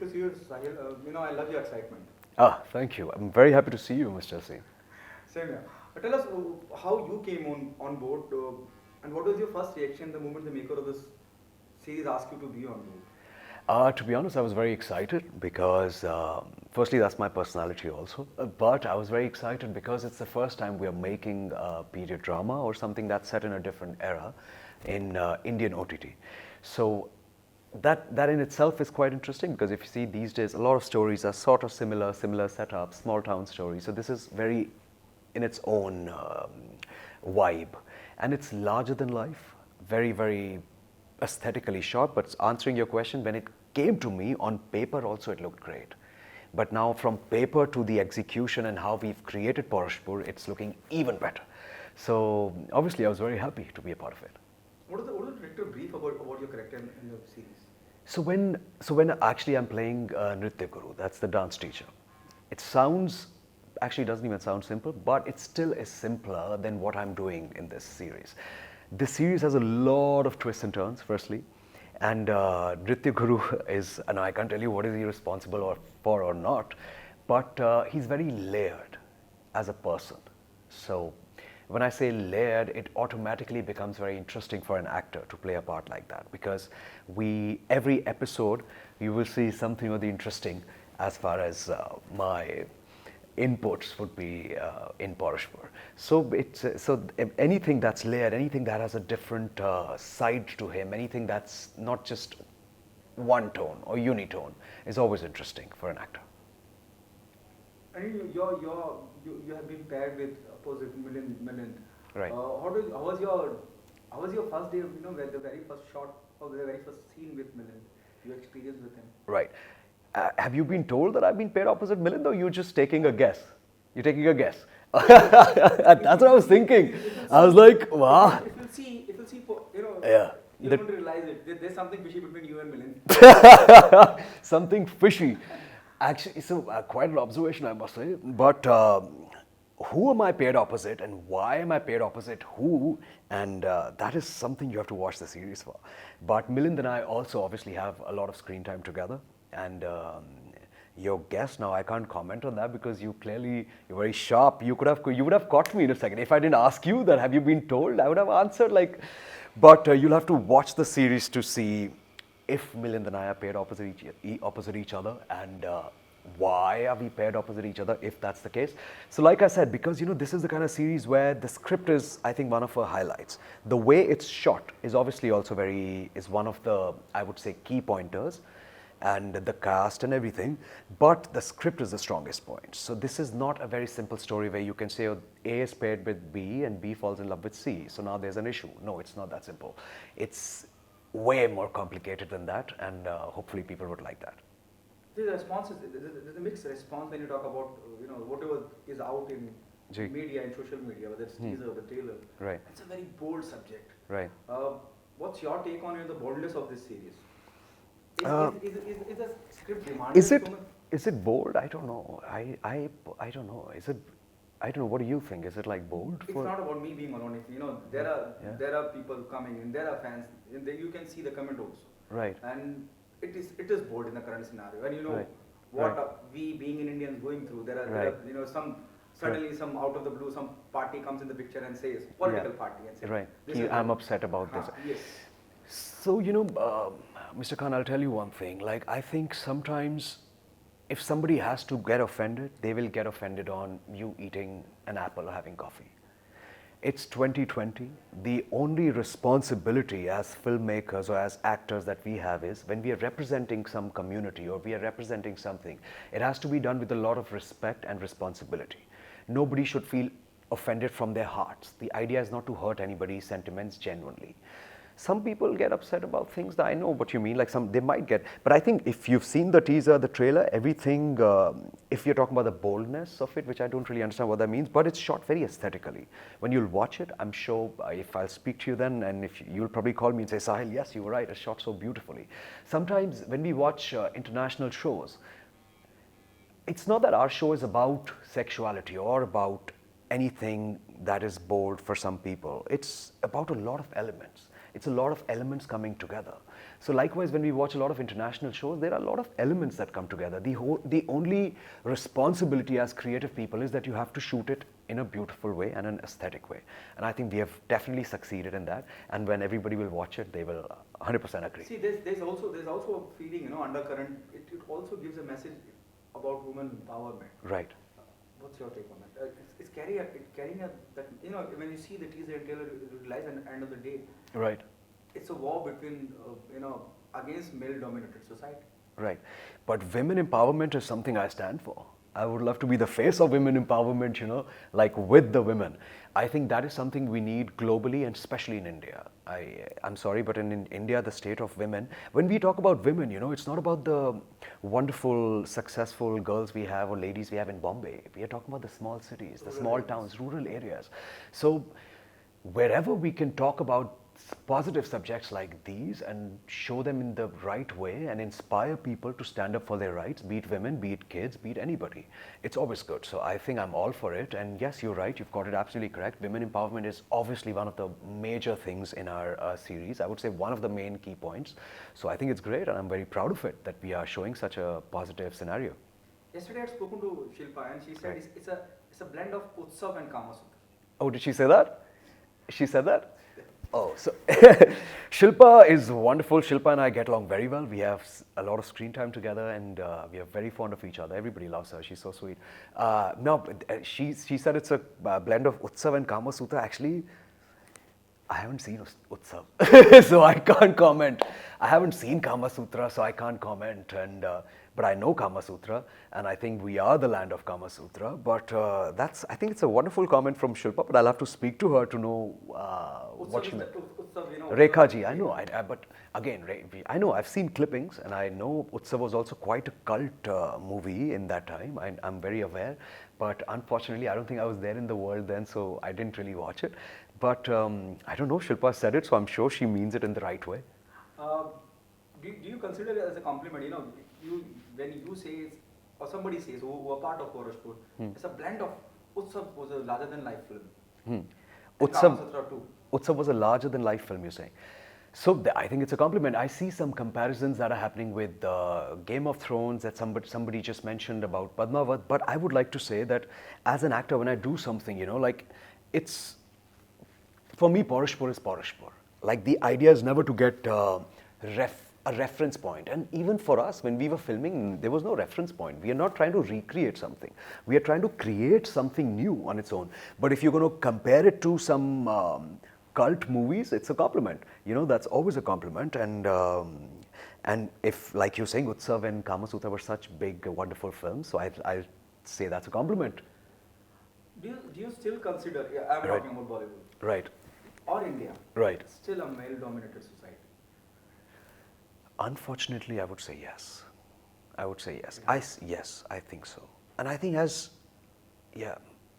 to see you, Sahil. I love your excitement. Ah, thank you. I'm very happy to see you, Mr. Singh. Same here. Tell us how you came on board and what was your first reaction the moment the maker of this series asked you to be on board? To be honest, I was very excited because, firstly, that's my personality also. But I was very excited because it's the first time we are making a period drama or something that's set in a different era in Indian OTT. So that in itself is quite interesting because if you see these days, a lot of stories are sort of similar setups, small town stories. So this is very in its own vibe, and it's larger than life, very aesthetically shot. But answering your question, when it came to me on paper also it looked great, but now from paper to the execution and how we've created Paurashpur, it's looking even better. So obviously I was very happy to be a part of it. What is the director brief about your character in the series? So when actually I'm playing Nritya Guru, that's the dance teacher. It sounds, actually doesn't even sound simple, but it still is simpler than what I'm doing in this series. This series has a lot of twists and turns, firstly. And Nritya Guru is, and I can't tell you what is he responsible for or not, but he's very layered as a person. So when I say layered, it automatically becomes very interesting for an actor to play a part like that, because every episode you will see something of the interesting as far as my inputs would be in Paurashpur. So anything that's layered, anything that has a different side to him, anything that's not just one tone or unitone is always interesting for an actor. And you have been paired with opposite Milind. Right. How was your first day? Where the very first shot or the very first scene with Milind, your experience with him. Right. Have you been told that I've been paired opposite Milind, or you're just taking a guess? You're taking a guess. That's what I was thinking. I was like, wow. If you see, Yeah. you don't realize it. There's something fishy between you and Milind. Something fishy. Actually, so quite an observation, I must say. But who am I paired opposite, and why am I paired opposite who? And that is something you have to watch the series for. But Milind and I also obviously have a lot of screen time together. And your guess now, I can't comment on that because you're very sharp. You would have caught me in a second. If I didn't ask you that, have you been told? I would have answered like. But you'll have to watch the series to see if Milind and I are paired opposite each other, and why are we paired opposite each other if that's the case. So like I said, because this is the kind of series where the script is, I think, one of her highlights. The way it's shot is obviously also is one of the, I would say, key pointers, and the cast and everything, but the script is the strongest point. So this is not a very simple story where you can say, oh, A is paired with B and B falls in love with C, so now there's an issue. No, it's not that simple. It's way more complicated than that, and hopefully people would like that. There's a mixed response when you talk about whatever is out in media and social media, whether it's teaser or the trailer. Right. It's a very bold subject. Right. What's your take on the boldness of this series? Is the script demanded? Is it bold? I don't know. I don't know. I don't know. What do you think? Is it like bold? It's not about me being alone. There are people coming in. There are fans. You can see the comment also. Right. And it is bold in the current scenario. And right. What we being in Indians going through. There are some. Suddenly, some out of the blue, some party comes in the picture and says, political party, and says, right. I'm upset about this. Yes. So, Mr. Khan, I'll tell you one thing. Like, I think sometimes if somebody has to get offended, they will get offended on you eating an apple or having coffee. It's 2020. The only responsibility as filmmakers or as actors that we have is when we are representing some community or we are representing something, it has to be done with a lot of respect and responsibility. Nobody should feel offended from their hearts. The idea is not to hurt anybody's sentiments genuinely. Some people get upset about things that I know what you mean, like they might get, but I think if you've seen the teaser, the trailer, everything, if you're talking about the boldness of it, which I don't really understand what that means, but it's shot very aesthetically. When you'll watch it, I'm sure if I'll speak to you then, and if you'll probably call me and say, Sahil, yes, you were right, it's shot so beautifully. Sometimes when we watch international shows, it's not that our show is about sexuality or about anything that is bold for some people. It's about a lot of elements. It's a lot of elements coming together. So likewise, when we watch a lot of international shows, there are a lot of elements that come together. The only responsibility as creative people is that you have to shoot it in a beautiful way and an aesthetic way. And I think we have definitely succeeded in that. And when everybody will watch it, they will 100% agree. See, there's also a feeling, undercurrent. It also gives a message about women empowerment. Right. What's your take on that? It's carrying a that when you see the teaser and trailer, you realize at the end of the day, Right. it's a war between against male-dominated society. Right. But women empowerment is something I stand for. I would love to be the face of women empowerment, like with the women. I think that is something we need globally and especially in India. I'm sorry, but in India, the state of women, when we talk about women, it's not about the wonderful, successful girls we have or ladies we have in Bombay. We are talking about the small cities, the small towns, rural areas. So wherever we can talk about positive subjects like these and show them in the right way and inspire people to stand up for their rights, be it women, be it kids, be it anybody, it's always good. So I think I'm all for it. And yes, you're right, you've got it absolutely correct. Women empowerment is obviously one of the major things in our series. I would say one of the main key points. So I think it's great and I'm very proud of it that we are showing such a positive scenario. Yesterday I had spoken to Shilpa and she said Right. it's a blend of Utsav and Kama Sutra. Oh, did she say that? She said that? Oh, so Shilpa is wonderful. Shilpa and I get along very well. We have a lot of screen time together and we are very fond of each other. Everybody loves her. She's so sweet. No, she said it's a blend of Utsav and Kama Sutra. Actually, I haven't seen Utsav, so I can't comment. I haven't seen Kama Sutra, so I can't comment. But I know Kama Sutra, and I think we are the land of Kama Sutra. But I think it's a wonderful comment from Shilpa, but I'll have to speak to her to know what she meant. Rekha ji, I know, but again, I know, I've seen clippings, and I know Utsav was also quite a cult movie in that time. I'm very aware, but unfortunately, I don't think I was there in the world then, so I didn't really watch it. But I don't know, Shilpa said it, so I'm sure she means it in the right way. Do you consider it as a compliment? When you say, or somebody says, who are part of Paurashpur, it's a blend of Utsav was a larger than life film. And Kama Sutra too. Utsav was a larger than life film, you're saying. So I think it's a compliment. I see some comparisons that are happening with Game of Thrones that somebody just mentioned about Padmavat. But I would like to say that as an actor, when I do something, it's, for me, Paurashpur is Paurashpur. Like the idea is never to get a reference point. And even for us, when we were filming, there was no reference point. We are not trying to recreate something. We are trying to create something new on its own. But if you're going to compare it to some cult movies, it's a compliment. That's always a compliment. And if, like you're saying, Utsav and Kama Sutra were such big, wonderful films, so I'll say that's a compliment. Do you still consider, I'm Right. talking about Bollywood, Right. or India, Right. still a male-dominated society? Unfortunately, I would say yes. I would say yes. Yes, I think so. And I think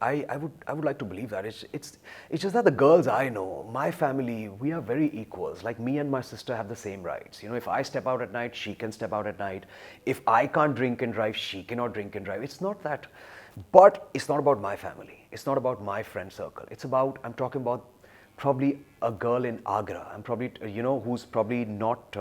I would like to believe that. It's just that the girls I know, my family, we are very equals. Like me and my sister have the same rights. If I step out at night, she can step out at night. If I can't drink and drive, she cannot drink and drive. It's not that. But it's not about my family. It's not about my friend circle. I'm talking about probably a girl in Agra. I'm probably, who's probably not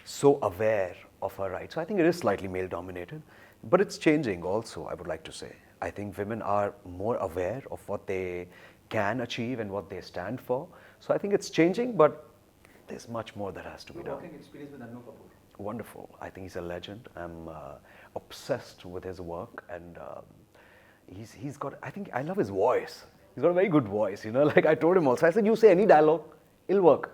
so aware of her rights. So I think it is slightly male dominated, but it's changing also, I would like to say. I think women are more aware of what they can achieve and what they stand for. So I think it's changing, but there's much more that has to be Your done. working experience with Anu Kapoor. Wonderful. I think he's a legend. I'm obsessed with his work, and he's got, I think, I love his voice. He's got a very good voice, like I told him also. I said, you say any dialogue, it'll work.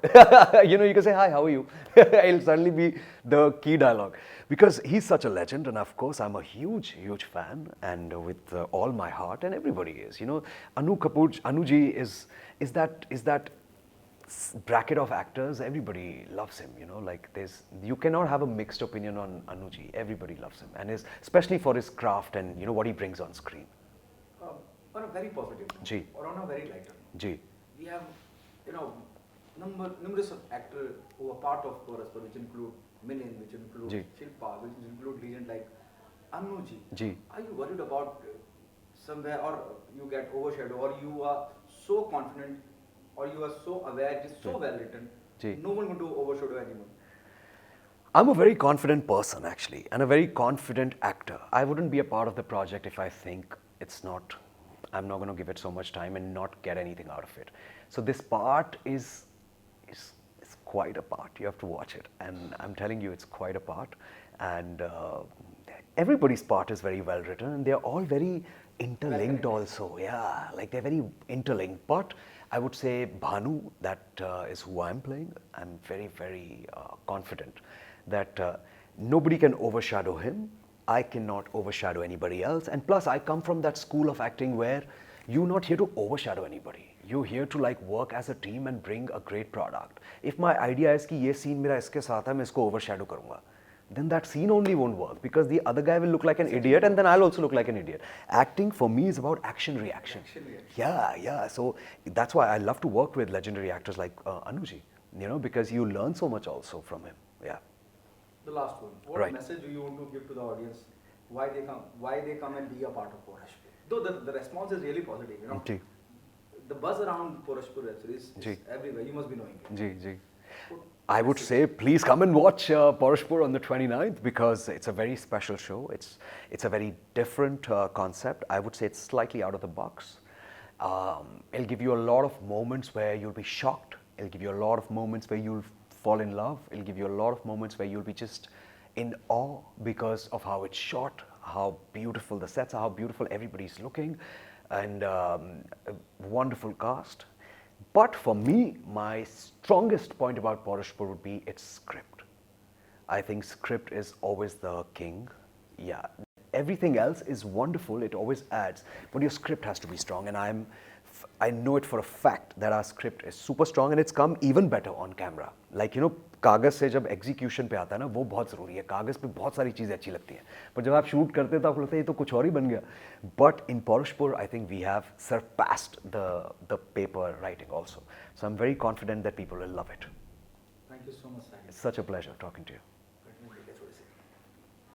You can say, hi, how are you? It'll suddenly be the key dialogue. Because he's such a legend, and of course, I'm a huge, huge fan, and with all my heart, and everybody is. Anu Kapoor, Anuji is that bracket of actors. Everybody loves him. Like you cannot have a mixed opinion on Anuji. Everybody loves him, and especially for his craft and what he brings on screen. On a very positive note, or on a very lighter note, we have, numerous of actors who are part of Paurashpur, which include Milind, which include Shilpa, which include legends like Anuji. Are you worried about somewhere, or you get overshadowed, or you are so confident or you are so aware, it is so well written, ji. no one going to overshadow anyone? I'm a very confident person actually, and a very confident actor. I wouldn't be a part of the project if I think it's not, I'm not going to give it so much time and not get anything out of it. So this part is quite a part. You have to watch it, and I'm telling you, it's quite a part. And everybody's part is very well written, and they're all very interlinked also. Yeah, like they're very interlinked. But I would say Bhanu, that is who I'm playing. I'm very, very confident that nobody can overshadow him. I cannot overshadow anybody else. And plus, I come from that school of acting where you're not here to overshadow anybody. You're here to like work as a team and bring a great product. If my idea is कि ये scene मेरा इसके साथ है, मैं इसको overshadow करूँगा, then that scene only won't work because the other guy will look like an idiot and then I'll also look like an idiot. Acting for me is about action reaction. Yeah. So that's why I love to work with legendary actors like Anuji, because you learn so much also from him. Yeah. The last one. What Right. message do you want to give to the audience? Why they come and be a part of Paurashpur? Though the response is really positive, ji. The buzz around Paurashpur web series ji. is everywhere. You must be knowing it. Ji. I would say please come and watch Paurashpur on the 29th because it's a very special show. It's a very different concept. I would say it's slightly out of the box. It'll give you a lot of moments where you'll be shocked. It'll give you a lot of moments where you'll fall in love. It'll give you a lot of moments where you'll be just in awe because of how it's shot, how beautiful the sets are, how beautiful everybody's looking, and a wonderful cast. But for me, my strongest point about Paurashpur would be its script. I think script is always the king. Yeah, everything else is wonderful, it always adds, but your script has to be strong, and I know it for a fact that our script is super strong and it's come even better on camera. Like, कागज से जब execution पे आता है ना, वो बहुत ज़रूरी है. कागज पे बहुत सारी चीज़ें अच्छी लगती हैं, पर जब आप शूट करते हैं तो आपको लगता है ये तो कुछ और ही बन गया. But in Paurashpur, I think we have surpassed the paper writing also. So I'm very confident that people will love it. Thank you so much, Sahil. It's such a pleasure talking to you.